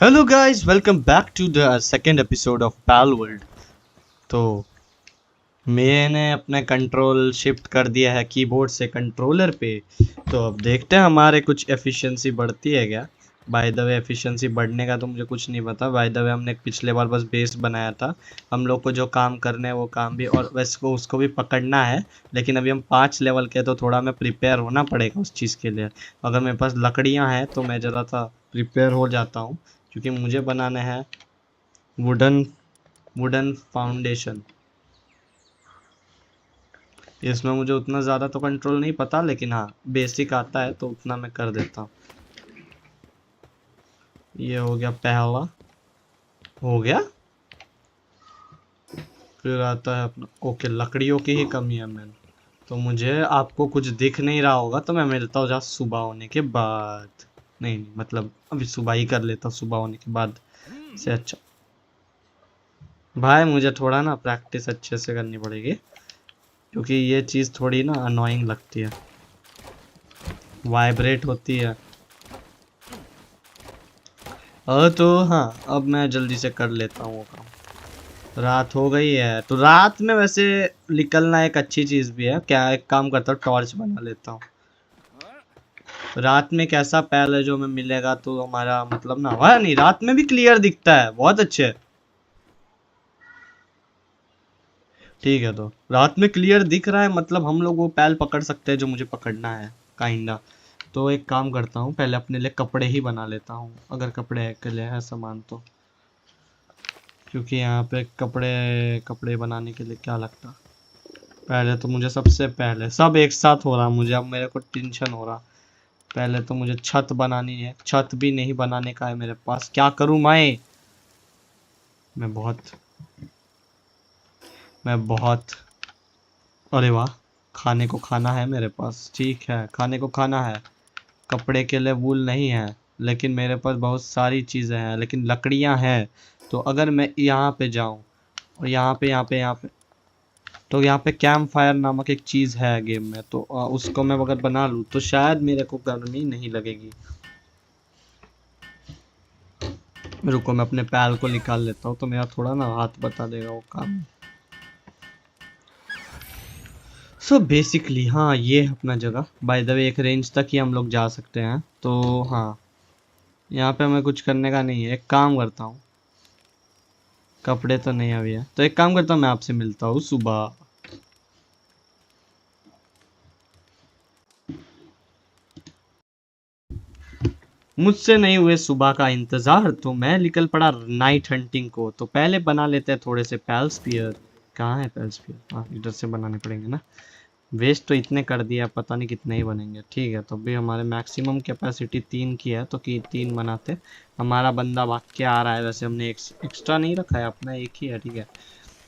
Hello guys, welcome back to the second episode of Palworld. तो मैंने अपने control shift कर दिया है कीबोर्ड से कंट्रोलर पे। तो अब देखते हैं हमारे कुछ एफिशिएंसी बढ़ती है क्या। बाय द वे एफिशिएंसी बढ़ने का तो मुझे कुछ नहीं पता। बाय द वे हमने पिछले बार बस बेस बनाया था। हम लोग को जो काम करने हैं वो काम भी, और वैसे को उसको भी पकड़ना है। लेकिन अभी हम 5 लेवल के, तो थोड़ा मैं प्रिपेयर होना पड़ेगा उस चीज़ के लिए। अगर मेरे पास लकड़ियाँ हैं तो मैं ज़रा सा प्रिपेयर हो जाता हूँ, क्योंकि मुझे बनाने हैं वुडन वुडन फाउंडेशन। इसमें मुझे उतना ज़्यादा तो कंट्रोल नहीं पता, लेकिन हाँ बेसिक आता है तो उतना मैं कर देता हूँ। ये हो गया पहला। हो गया। फिर आता है अपना, ओके लकड़ियों की ही कमी है मैन। तो मुझे आपको कुछ दिख नहीं रहा होगा, तो मैं मिलता हूँ जहाँ सुबह होने के बाद। नहीं नहीं, मतलब अभी सुबह ही कर लेता हूँ, सुबह होने के बाद से अच्छा। भाई मुझे थोड़ा ना प्रैक्टिस अच्छे से करनी पड़ेगी, क्योंकि ये चीज़ थोड़ी ना अनोइंग लगती है, वाइब्रेट होती है। तो हाँ, अब मैं जल्दी से कर लेता हूँ वो काम। रात हो गई है, तो रात में वैसे निकलना एक अच्छी चीज़ भी है क्या। एक काम करता हूँ, टॉर्च बना लेता हूँ। रात में कैसा पैल है जो हमें मिलेगा, तो हमारा मतलब ना हुआ नहीं, रात में भी क्लियर दिखता है, बहुत अच्छे। ठीक है, तो रात में क्लियर दिख रहा है, मतलब हम लोग वो पैल पकड़ सकते हैं जो मुझे पकड़ना है, काइंडा। तो एक काम करता हूँ, पहले अपने लिए कपड़े ही बना लेता हूँ, अगर कपड़े के लिए है सामान तो। क्योंकि यहाँ पे कपड़े कपड़े बनाने के लिए क्या लगता। पहले तो मुझे, सबसे पहले सब एक साथ हो रहा, मुझे अब मेरे को टेंशन हो रहा। पहले तो मुझे छत बनानी है, छत भी नहीं बनाने का है मेरे पास, क्या करूँ मैं बहुत मैं बहुत। अरे वाह, खाने को खाना है मेरे पास, ठीक है खाने को खाना है। कपड़े के लिए वूल नहीं है, लेकिन मेरे पास बहुत सारी चीज़ें हैं, लेकिन लकड़ियाँ हैं। तो अगर मैं यहाँ पे जाऊँ और यहाँ पे तो यहाँ पे कैंप फायर नामक एक चीज़ है गेम में, तो उसको मैं अगर बना लूँ तो शायद मेरे को गर्मी नहीं लगेगी। रुको, मैं अपने पैल को निकाल लेता हूँ, तो मेरा थोड़ा ना हाथ बता देगा वो काम। सो बेसिकली हाँ, ये है अपना जगह। बाय द वे एक रेंज तक ही हम लोग जा सकते हैं, तो हाँ यहाँ पे हमें कुछ करने का नहीं है। एक काम करता हूँ, कपड़े तो नहीं अभी है, तो एक काम करता हूँ, मैं आपसे मिलता हूँ सुबह। मुझसे नहीं हुए सुबह का इंतजार, तो मैं निकल पड़ा नाइट हंटिंग को। तो पहले बना लेते हैं थोड़े से पैल स्पीयर। कहाँ है पैल स्पीयर? हाँ, इधर से बनाने पड़ेंगे ना। वेस्ट तो इतने कर दिया, पता नहीं कितने ही बनेंगे। ठीक है, तो भी हमारे मैक्सिमम कैपेसिटी 3 की है, तो कि 3 बनाते। हमारा बंदा भाग के आ रहा है, वैसे हमने एक्स्ट्रा नहीं रखा है, अपना एक ही है, ठीक है।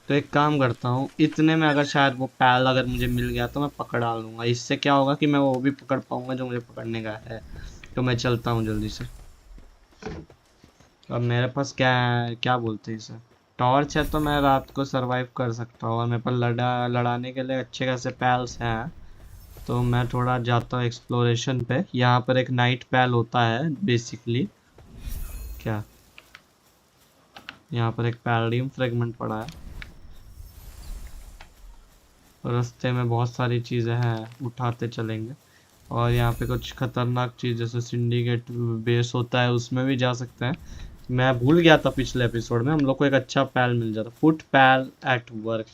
तो एक काम करता हूँ, इतने में अगर शायद वो पैल अगर मुझे मिल गया तो मैं पकड़ा लूँगा। इससे क्या होगा कि मैं वो भी पकड़ पाऊँगा जो मुझे पकड़ने का है। तो मैं चलता हूँ जल्दी से। अब मेरे पास क्या क्या बोलते हैं इसे, टॉर्च है, तो मैं रात को सरवाइव कर सकता हूँ, और मेरे पास लड़ाने के लिए अच्छे खासे पैल्स हैं। तो मैं थोड़ा जाता हूँ एक्सप्लोरेशन पे। यहाँ पर एक नाइट पैल होता है बेसिकली। क्या, यहाँ पर एक पैलडियम फ्रेगमेंट पड़ा है। रास्ते में बहुत सारी चीज़ें हैं, उठाते चलेंगे। और यहाँ पे कुछ खतरनाक चीज़ जैसे सिंडिकेट बेस होता है, उसमें भी जा सकते हैं। मैं भूल गया था पिछले एपिसोड में हम लोग को एक अच्छा पैल मिल जाता, फुट पैल एट वर्क।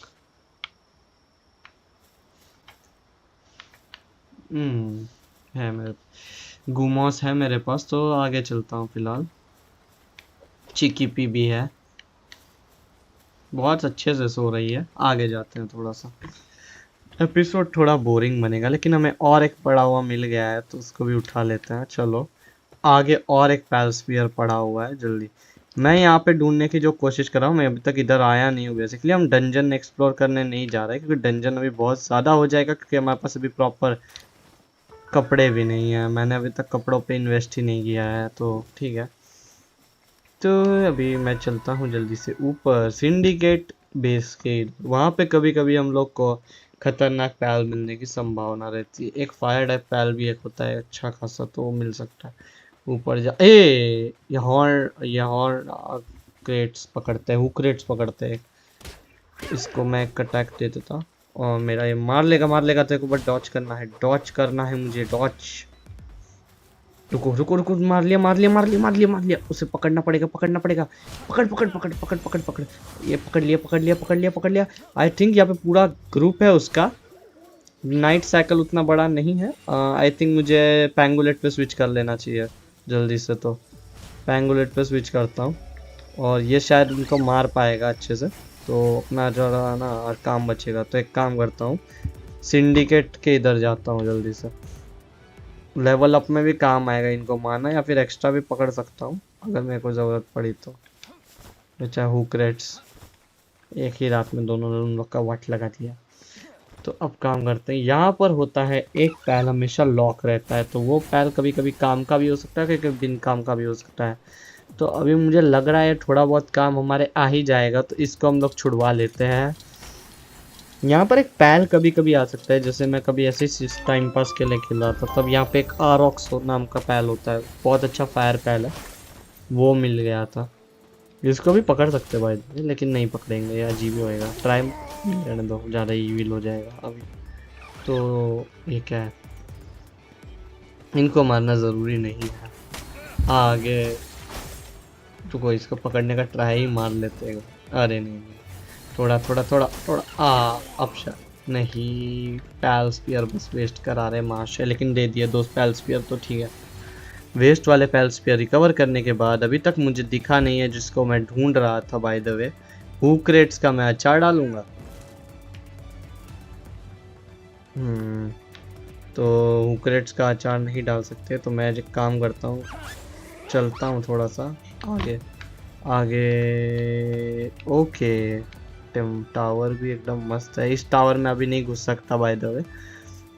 है मेरे, गुमोस है मेरे पास, तो आगे चलता हूँ फिलहाल। चिकीपी भी है, बहुत अच्छे से सो रही है। आगे जाते हैं थोड़ा सा। एपिसोड थोड़ा बोरिंग बनेगा, लेकिन हमें और एक पड़ा हुआ मिल गया है, तो उसको भी उठा लेते हैं। चलो आगे और एक पैलस्फियर पड़ा हुआ है, जल्दी। मैं यहाँ पे ढूंढने की जो कोशिश कर रहा हूँ, मैं अभी तक इधर आया नहीं हूँ। बेसिकली हम डंजन एक्सप्लोर करने नहीं जा रहे, क्योंकि डंजन अभी बहुत ज़्यादा हो जाएगा, क्योंकि हमारे पास अभी प्रॉपर कपड़े भी नहीं है। मैंने अभी तक कपड़ों पे इन्वेस्ट ही नहीं किया है, तो ठीक है। तो अभी मैं चलता हूँ जल्दी से ऊपर सिंडिकेट बेस के। वहाँ पे कभी कभी हम लोग को खतरनाक पैल मिलने की संभावना रहती है। एक फायर टाइप पैल भी एक होता है अच्छा खासा, तो वो मिल सकता है। ऊपर जा। ए यहाँ क्रेट्स पकड़ते हैं, वो क्रेट्स पकड़ते हैं। इसको मैं एक अटैक दे देता और मेरा ये मार लेगा तेरे को, बट डॉच करना है मुझे, डॉच। रुको रुको रुको, मार लिया। उसे पकड़ना पड़ेगा। पकड़ पकड़ पकड़ पकड़ पकड़ पकड़। ये पकड़ लिया। आई थिंक यहाँ पे पूरा ग्रुप है उसका। नाइट साइकिल उतना बड़ा नहीं है। आई थिंक मुझे पैंगुलेट पे स्विच कर लेना चाहिए जल्दी से। तो पैंगुलेट पे स्विच करता हूँ और ये शायद उनको मार पाएगा अच्छे से, तो अपना जो ना और काम बचेगा। तो एक काम करता हूँ, सिंडिकेट के इधर जाता हूँ जल्दी से। लेवल अप में भी काम आएगा इनको मारना, या फिर एक्स्ट्रा भी पकड़ सकता हूँ अगर मेरे को ज़रूरत पड़ी तो। चाहे हुक रेट्स एक ही रात में दोनों लोग का वाट लगा दिया। तो अब काम करते हैं। यहाँ पर होता है एक पैल हमेशा लॉक रहता है, तो वो पैल कभी कभी काम का भी हो सकता है, कभी बिन काम का भी हो सकता है। तो अभी मुझे लग रहा है थोड़ा बहुत काम हमारे आ ही जाएगा, तो इसको हम लोग छुड़वा लेते हैं। यहाँ पर एक पैल कभी कभी आ सकता है, जैसे मैं कभी ऐसे ही टाइम पास के लिए खेल रहा था, तब यहाँ पे एक आरॉक्स नाम का पैल होता है, बहुत अच्छा फायर पैल है, वो मिल गया था। इसको भी पकड़ सकते भाई, लेकिन नहीं पकड़ेंगे, ये अजीब ही होएगा। ट्राई रहने दो, ज़्यादा ईविल हो जाएगा अभी। तो ये क्या है, इनको मारना ज़रूरी नहीं है। आगे तो कोई इसको पकड़ने का ट्राई ही मार लेते हैं। अरे नहीं, थोड़ा अब शायद नहीं। पैल स्पीयर बस वेस्ट करा रहे माश है, लेकिन दे दिए 2 पैल स्पीयर तो ठीक है। वेस्ट वाले पैल स्पीयर रिकवर करने के बाद अभी तक मुझे दिखा नहीं है जिसको मैं ढूंढ रहा था। By the way, hook rates का मैं अचार डालूंगा। तो हुक रेट्स का अचार नहीं डाल सकते, तो मैं एक काम करता हूँ, चलता हूँ थोड़ा सा आगे आगे। ओके, टावर भी एकदम मस्त है। इस टावर में अभी नहीं घुस सकता बाय द वे,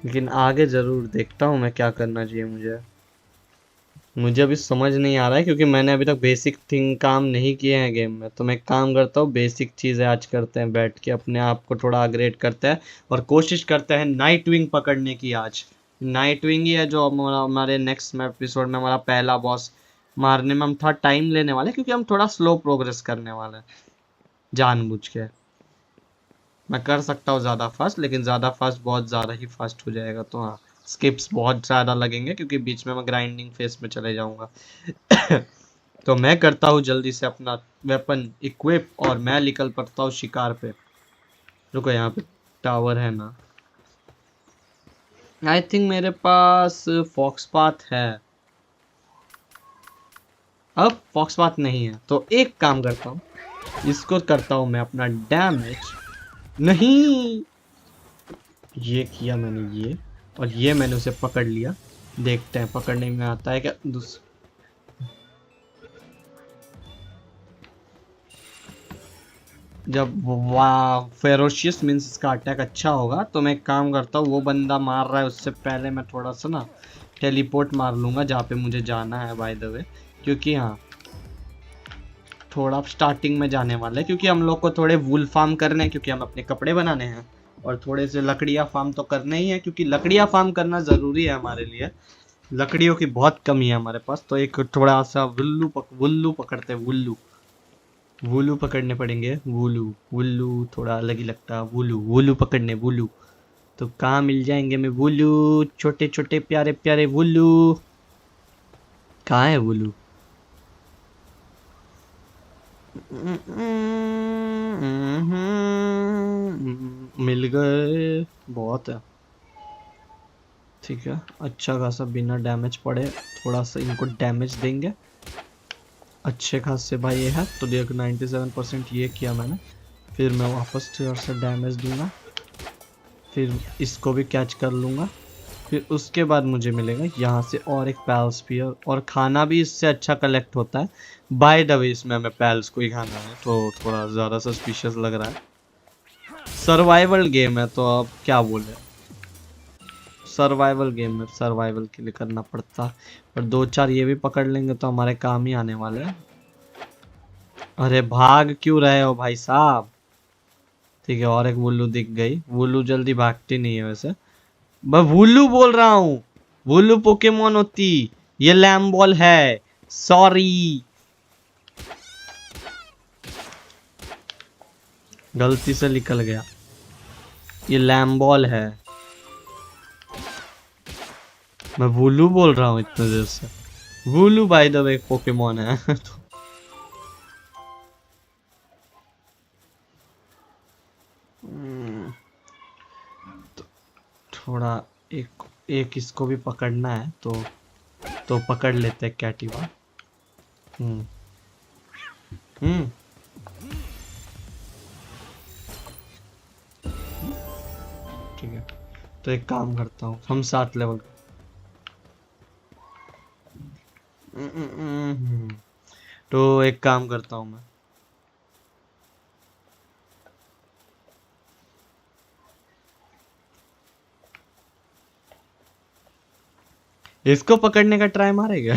लेकिन आगे ज़रूर देखता हूँ मैं क्या करना चाहिए मुझे अभी समझ नहीं आ रहा है, क्योंकि मैंने अभी तक बेसिक थिंग काम नहीं किए हैं गेम में। तो मैं एक काम करता हूँ, बेसिक चीज़ें आज करते हैं बैठ के, अपने आप को थोड़ा अपग्रेड करते हैं और कोशिश करते हैं नाइट विंग पकड़ने की। आज नाइट विंग ही है जो हमारे नेक्स्ट एपिसोड में हमारा पहला बॉस। मारने में हम थोड़ा टाइम लेने वाले, क्योंकि हम थोड़ा स्लो प्रोग्रेस करने वाले हैं जानबूझ के। मैं कर सकता हूँ ज़्यादा फास्ट, लेकिन ज़्यादा फास्ट बहुत ज़्यादा ही फास्ट हो जाएगा, तो हाँ स्किप्स बहुत ज़्यादा लगेंगे, क्योंकि बीच में मैं ग्राइंडिंग फेस में चले जाऊँगा। तो मैं करता हूँ जल्दी से अपना वेपन इक्विप और मैं निकल पड़ता हूँ शिकार पे। रुको, यहाँ पे टावर है ना? आई थिंक मेरे पास फॉक्स पाथ है। अब फॉक्स पाथ नहीं है, तो एक काम करता हूँ, इसको करता हूँ मैं अपना डैमेज। नहीं, ये किया मैंने ये, और ये मैंने उसे पकड़ लिया। देखते हैं पकड़ने में आता है क्या। जब वाह फेरोशियस मीन्स इसका अटैक अच्छा होगा, तो मैं एक काम करता हूँ, वो बंदा मार रहा है उससे पहले मैं थोड़ा सा ना टेलीपोर्ट मार लूँगा जहाँ पे मुझे जाना है बाय द वे। क्योंकि हाँ, थोड़ा स्टार्टिंग में जाने वाला है, क्योंकि हम लोग को थोड़े वूल फार्म करने हैं, क्योंकि हम अपने कपड़े बनाने हैं, और थोड़े से लकड़ियाँ फार्म तो करने ही है, क्योंकि लकड़ियाँ फार्म करना ज़रूरी है हमारे लिए। लकड़ियों की बहुत कमी है हमारे पास, तो एक थोड़ा सा वुल्लू पकड़ते हैं। वुल्लू पकड़ने पड़ेंगे। वुल्लू थोड़ा अलग ही लगता है। वुल्लू पकड़ने, वुल्लू तो कहाँ मिल जाएंगे मैं वुल्लू। छोटे छोटे प्यारे प्यारे वुल्लू, कहाँ है वुल्लू? मिल गए, बहुत है। ठीक है, अच्छा खासा बिना डैमेज पड़े थोड़ा सा इनको डैमेज देंगे अच्छे खासे भाई। ये है तो देख 97% ये किया मैंने। फिर मैं वापस थोड़ा सा डैमेज दूंगा, फिर इसको भी कैच कर लूँगा। फिर उसके बाद मुझे मिलेगा यहाँ से और एक पैल स्पीयर, और खाना भी इससे अच्छा कलेक्ट होता है। बाय द वे, इसमें हमें पैल्स को ही खाना है, तो थोड़ा ज़्यादा सस्पिशियस लग रहा है। सर्वाइवल गेम है, तो अब क्या बोले, सर्वाइवल गेम में सर्वाइवल के लिए करना पड़ता। पर 2-4 ये भी पकड़ लेंगे तो हमारे काम ही आने वाले हैं। अरे भाग क्यों रहे हो भाई साहब? ठीक है, और एक वुल्लू दिख गई। वुल्लू जल्दी भागती नहीं है वैसे, मैं वुल्लू बोल रहा हूँ, वुल्लू पोकेमोन होती। ये लैम बॉल है, सॉरी, गलती से निकल गया। ये लैम बॉल है। मैं वुलू बोल रहा हूँ इतने देर से। वुलू बाय द वे एक पोकेमोन है। तो थोड़ा एक एक इसको भी पकड़ना है, तो पकड़ लेते हैं कैटिवा। हम्म हम्म ठीक है, तो एक काम करता हूँ, हम 7 लेवल। तो एक काम करता हूँ मैं, इसको पकड़ने का ट्राई मारेगा।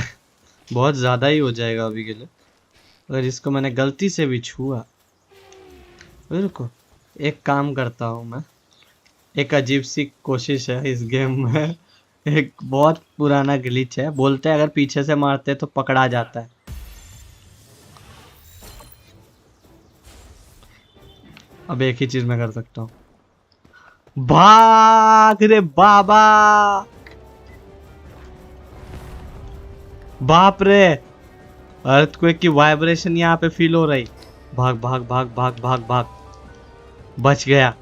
बहुत ज्यादा ही हो जाएगा अभी के लिए। अगर इसको मैंने गलती से भी छुआ, रुको, एक काम करता हूँ मैं। एक अजीब सी कोशिश है इस गेम में। एक बहुत पुराना ग्लिच है, बोलते हैं अगर पीछे से मारते तो पकड़ा जाता है। अब एक ही चीज मैं कर सकता हूँ, भाग रे बाबा, बाप रे, अर्थक्वेक की वाइब्रेशन यहाँ पे फील हो रही। भाग भाग भाग भाग भाग भाग, बच गया।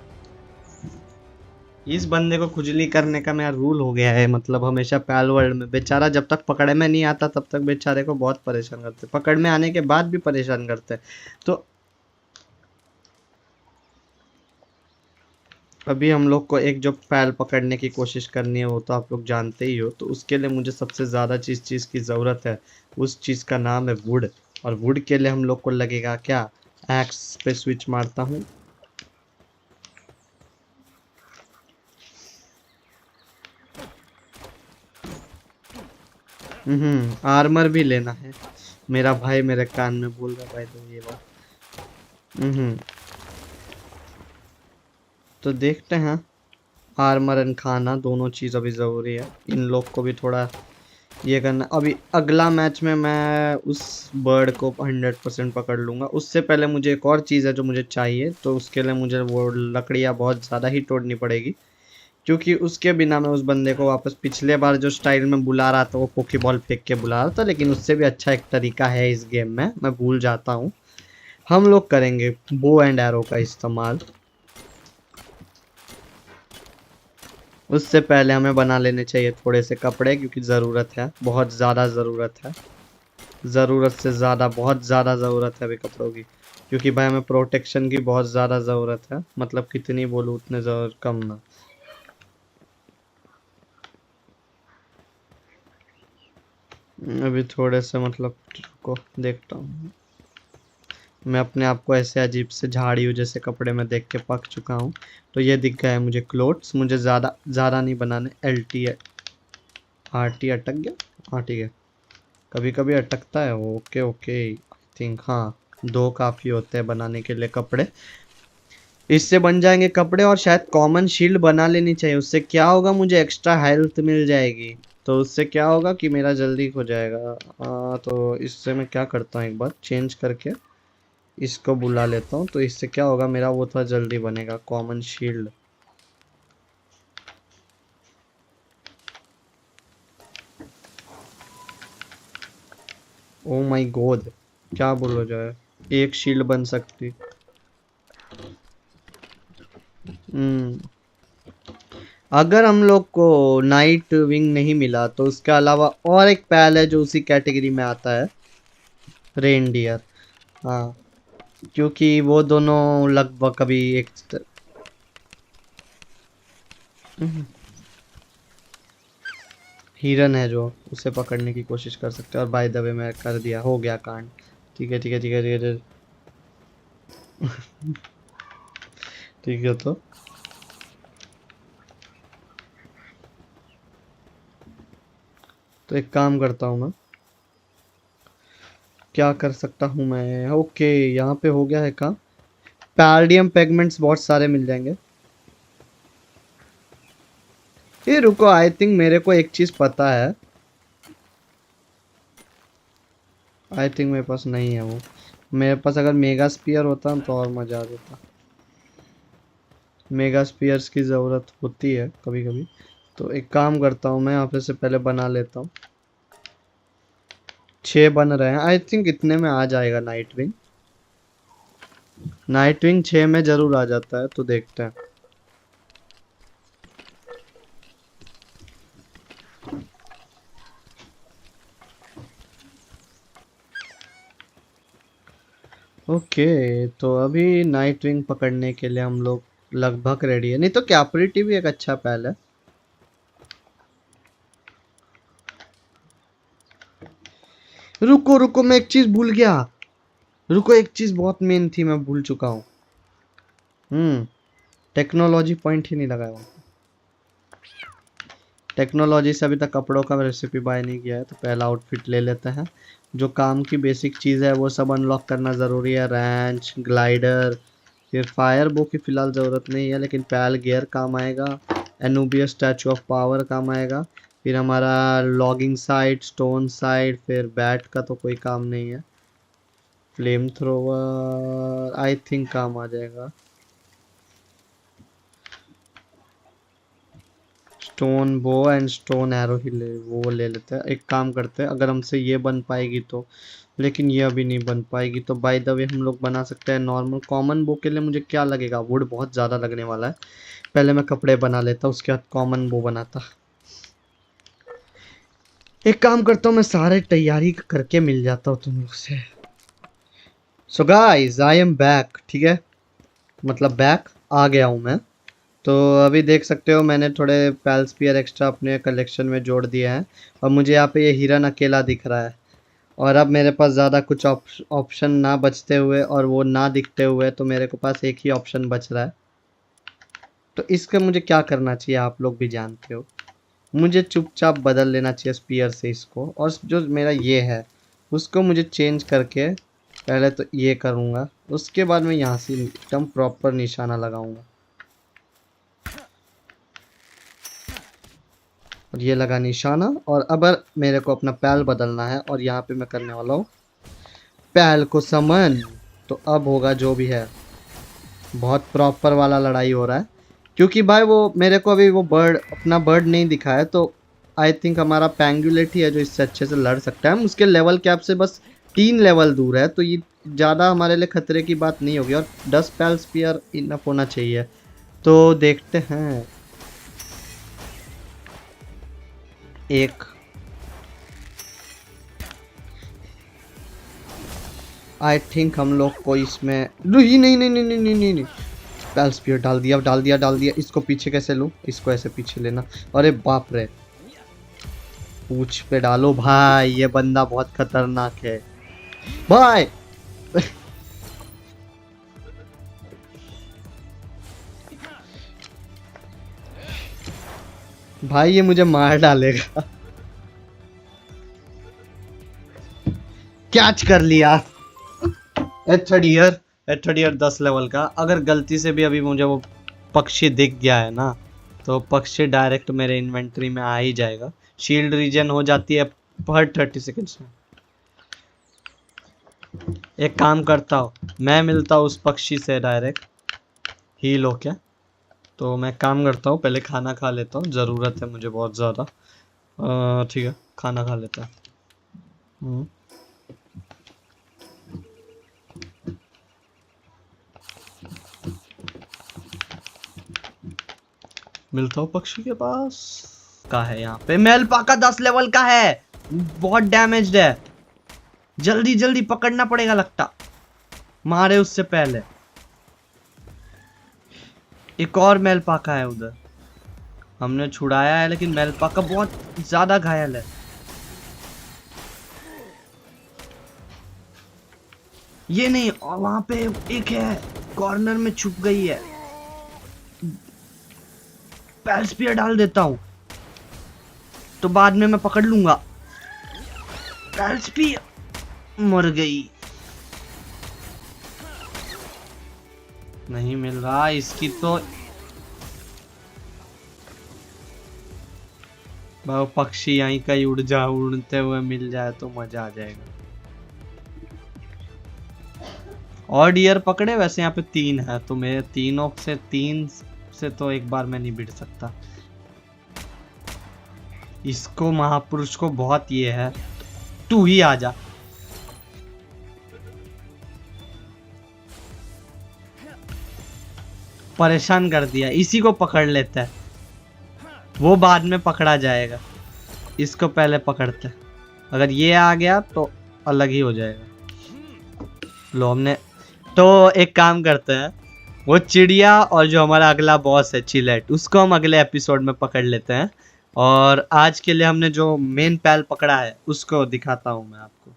इस बंदे को खुजली करने का मेरा रूल हो गया है, मतलब हमेशा पैल वर्ल्ड में बेचारा जब तक पकड़ में नहीं आता तब तक बेचारे को बहुत परेशान करते, पकड़ में आने के बाद भी परेशान करते। तो अभी हम लोग को एक जो पैल पकड़ने की कोशिश करनी है वो तो आप लोग जानते ही हो, तो उसके लिए मुझे सबसे ज़्यादा जिस चीज़ की ज़रूरत है उस चीज़ का नाम है वुड। और वुड के लिए हम लोग को लगेगा क्या, एक्स पे स्विच मारता हूँ। आर्मर भी लेना है। मेरा भाई मेरे कान में बोल रहा भाई, तो ये बात। तो देखते हैं, आर्मर एंड खाना दोनों चीज़ अभी ज़रूरी है। इन लोग को भी थोड़ा ये करना। अभी अगला मैच में मैं उस बर्ड को 100% पकड़ लूँगा। उससे पहले मुझे एक और चीज़ है जो मुझे चाहिए, तो उसके लिए मुझे वो लकड़ियाँ बहुत ज़्यादा ही तोड़नी पड़ेगी, क्योंकि उसके बिना मैं उस बंदे को वापस पिछले बार जो स्टाइल में बुला रहा था वो पोकेबॉल फेंक के बुला रहा था, लेकिन उससे भी अच्छा एक तरीका है इस गेम में, मैं भूल जाता हूँ। हम लोग करेंगे बो एंड एरो का इस्तेमाल। उससे पहले हमें बना लेने चाहिए थोड़े से कपड़े, क्योंकि ज़रूरत है, बहुत ज़्यादा ज़रूरत है। ज़रूरत से ज़्यादा, बहुत ज़्यादा ज़रूरत है अभी कपड़ों की, क्योंकि भाई हमें प्रोटेक्शन की बहुत ज़्यादा ज़रूरत है। मतलब कितनी बोलूँ उतने कम ना। अभी थोड़े से मतलब को देखता हूँ। मैं अपने आप को ऐसे अजीब से झाड़ियों जैसे कपड़े में देख के पक चुका हूँ। तो ये दिख गया है मुझे क्लोथ्स, मुझे ज़्यादा ज़्यादा नहीं बनाने। एल टी आर टी अटक गया। हाँ ठीक है, कभी कभी अटकता है। ओके ओके, आई थिंक हाँ, 2 काफ़ी होते हैं बनाने के लिए कपड़े। इससे बन जाएंगे कपड़े, और शायद कॉमन शील्ड बना लेनी चाहिए। उससे क्या होगा, मुझे एक्स्ट्रा हेल्थ मिल जाएगी, तो उससे क्या होगा कि मेरा जल्दी हो जाएगा। तो इससे मैं क्या करता हूँ, एक बार चेंज करके इसको बुला लेता हूँ, तो इससे क्या होगा, मेरा वो थोड़ा जल्दी बनेगा common shield. Oh my God, क्या बोलो जाए, एक शील्ड बन सकती। हम्म अगर हम लोग को नाइट विंग नहीं मिला तो उसके अलावा और एक पैल है जो उसी कैटेगरी में आता है, रेनडियर। हाँ, क्योंकि वो दोनों लगभग कभी एक हिरन है जो उसे पकड़ने की कोशिश कर सकते हैं। और बाय द वे मैं कर दिया, हो गया कांड। ठीक है ठीक है ठीक है ठीक है ठीक है। तो एक काम करता हूँ मैं, क्या कर सकता हूँ मैं। ओके, यहाँ पे हो गया है काम। पैल्डियम पेगमेंट्स बहुत सारे मिल जाएंगे। ये रुको, आई थिंक मेरे को एक चीज़ पता है। आई थिंक मेरे पास नहीं है वो। मेरे पास अगर मेगा स्पीयर होता तो और मजा आ जाता। मेगा स्पीयर्स की ज़रूरत होती है कभी कभी। तो एक काम करता हूँ, मैं यहाँ पे से पहले बना लेता हूँ। 6 बन रहे हैं, आई थिंक इतने में आ जाएगा नाइट विंग। नाइट विंग 6 में जरूर आ जाता है, तो देखते हैं। ओके, तो अभी नाइट विंग पकड़ने के लिए हम लोग लगभग रेडी है। नहीं तो कैप्रिटी भी एक अच्छा पहल है। रुको रुको, मैं एक चीज भूल गया। रुको, एक चीज बहुत मेन थी, मैं भूल चुका हूँ। टेक्नोलॉजी पॉइंट ही नहीं लगाया वहाँ। टेक्नोलॉजी से अभी तक कपड़ों का रेसिपी बाय नहीं किया है, तो पहला आउटफिट ले लेते हैं। जो काम की बेसिक चीज़ है वो सब अनलॉक करना ज़रूरी है। रैंच, ग्लाइडर, फिर फायर बो की फ़िलहाल ज़रूरत नहीं है, लेकिन पैल गियर काम आएगा। एनुबियस स्टैचू ऑफ पावर काम आएगा। फिर हमारा लॉगिंग साइट, स्टोन साइट, फिर बैट का तो कोई काम नहीं है। फ्लेम थ्रोवर आई थिंक काम आ जाएगा। Stone bow and stone arrow ही वो ले लेते हैं। एक काम करते हैं, अगर हमसे ये बन पाएगी तो। लेकिन ये अभी नहीं बन पाएगी, तो बाय द वे हम लोग बना सकते हैं नॉर्मल। कॉमन बो के लिए मुझे क्या लगेगा, वुड बहुत ज़्यादा लगने वाला है। पहले मैं कपड़े बना लेता, उसके बाद कॉमन बो बनाता। एक काम करता हूँ, मैं सारे तैयारी करके मिल जाता हूँ तुम लोग से। So guys, I am back. ठीक है, मतलब बैक आ गया हूँ मैं। तो अभी देख सकते हो मैंने थोड़े पैल स्पीयर एक्स्ट्रा अपने कलेक्शन में जोड़ दिए हैं। और मुझे यहाँ पे ये हिरन अकेला दिख रहा है। और अब मेरे पास ज़्यादा कुछ ऑप्शन ना बचते हुए और वो ना दिखते हुए, तो मेरे को पास एक ही ऑप्शन बच रहा है। तो इसका मुझे क्या करना चाहिए आप लोग भी जानते हो। मुझे चुपचाप बदल लेना चाहिए स्पीयर से इसको, और जो मेरा ये है उसको मुझे चेंज करके पहले तो ये करूँगा। उसके बाद मैं यहाँ से एकदम प्रॉपर निशाना लगाऊंगा। और ये लगा निशाना। और अब मेरे को अपना पैल बदलना है, और यहाँ पे मैं करने वाला हूँ पैल को समन। तो अब होगा जो भी है। बहुत प्रॉपर वाला लड़ाई हो रहा है, क्योंकि भाई वो मेरे को अभी वो बर्ड, अपना बर्ड नहीं दिखा है। तो आई थिंक हमारा पैंगुलेट ही है जो इससे अच्छे से लड़ सकता है। हम उसके लेवल कैप से बस 3 लेवल दूर है, तो ये ज़्यादा हमारे लिए खतरे की बात नहीं होगी। और 10 पैल स्पीयर इनफ होना चाहिए। तो देखते हैं। एक आई थिंक हम लोग को इसमें नहीं नहीं नहीं नहीं नहीं नहीं नहीं, नहीं। पैल स्पीयर डाल दिया डाल दिया डाल दिया। इसको पीछे कैसे लूँ, इसको ऐसे पीछे लेना। अरे बाप रे, पूछ पे डालो भाई, ये बंदा बहुत खतरनाक है भाई। भाई ये मुझे मार डालेगा। कैच कर लिया। एथडियर 10 लेवल का। अगर गलती से भी अभी मुझे वो पक्षी दिख गया है ना, तो पक्षी डायरेक्ट मेरे इन्वेंटरी में आ ही जाएगा। शील्ड रीजन हो जाती है पर 30 सेकंड्स में। एक काम करता हूँ, मैं मिलता हूँ उस पक्षी से डायरेक्ट। हील हो क्या? तो मैं काम करता हूँ, पहले खाना खा लेता हूँ, ज़रूरत है मुझे बहुत ज़्यादा। ठीक है, खाना खा लेता है। मिलता हूँ पक्षी के पास। का है यहाँ पे मेलपाका 10 लेवल का है, बहुत डैमेज्ड है। जल्दी जल्दी पकड़ना पड़ेगा लगता, मारे उससे पहले। एक और मेलपाका है उधर, हमने छुड़ाया है, लेकिन मेलपाका बहुत ज्यादा घायल है। ये नहीं, और वहां पे एक है कॉर्नर में छुप गई है। पैल स्पीयर डाल देता हूं, तो बाद में मैं पकड़ लूंगा। पैल स्पीयर मर गई। नहीं मिल रहा इसकी तो। वो पक्षी यहीं कहीं उड़ जा, उड़ते हुए मिल जाए तो मजा आ जाएगा। ऑड ईयर पकड़े। वैसे यहाँ पे 3 है तो मेरे तीन से तो एक बार मैं नहीं भिड़ सकता। इसको महापुरुष को बहुत ये है। तू ही आजा। परेशान कर दिया। इसी को पकड़ लेता है, वो बाद में पकड़ा जाएगा। इसको पहले पकड़ते हैं। अगर ये आ गया तो अलग ही हो जाएगा। लो हमने। तो एक काम करते हैं, वो चिड़िया और जो हमारा अगला बॉस है चिलेट, उसको हम अगले एपिसोड में पकड़ लेते हैं। और आज के लिए हमने जो मेन पैल पकड़ा है उसको दिखाता हूँ मैं आपको।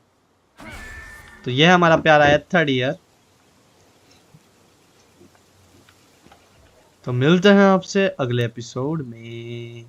तो ये हमारा प्यारा है 3rd ईयर। तो मिलते हैं आपसे अगले एपिसोड में।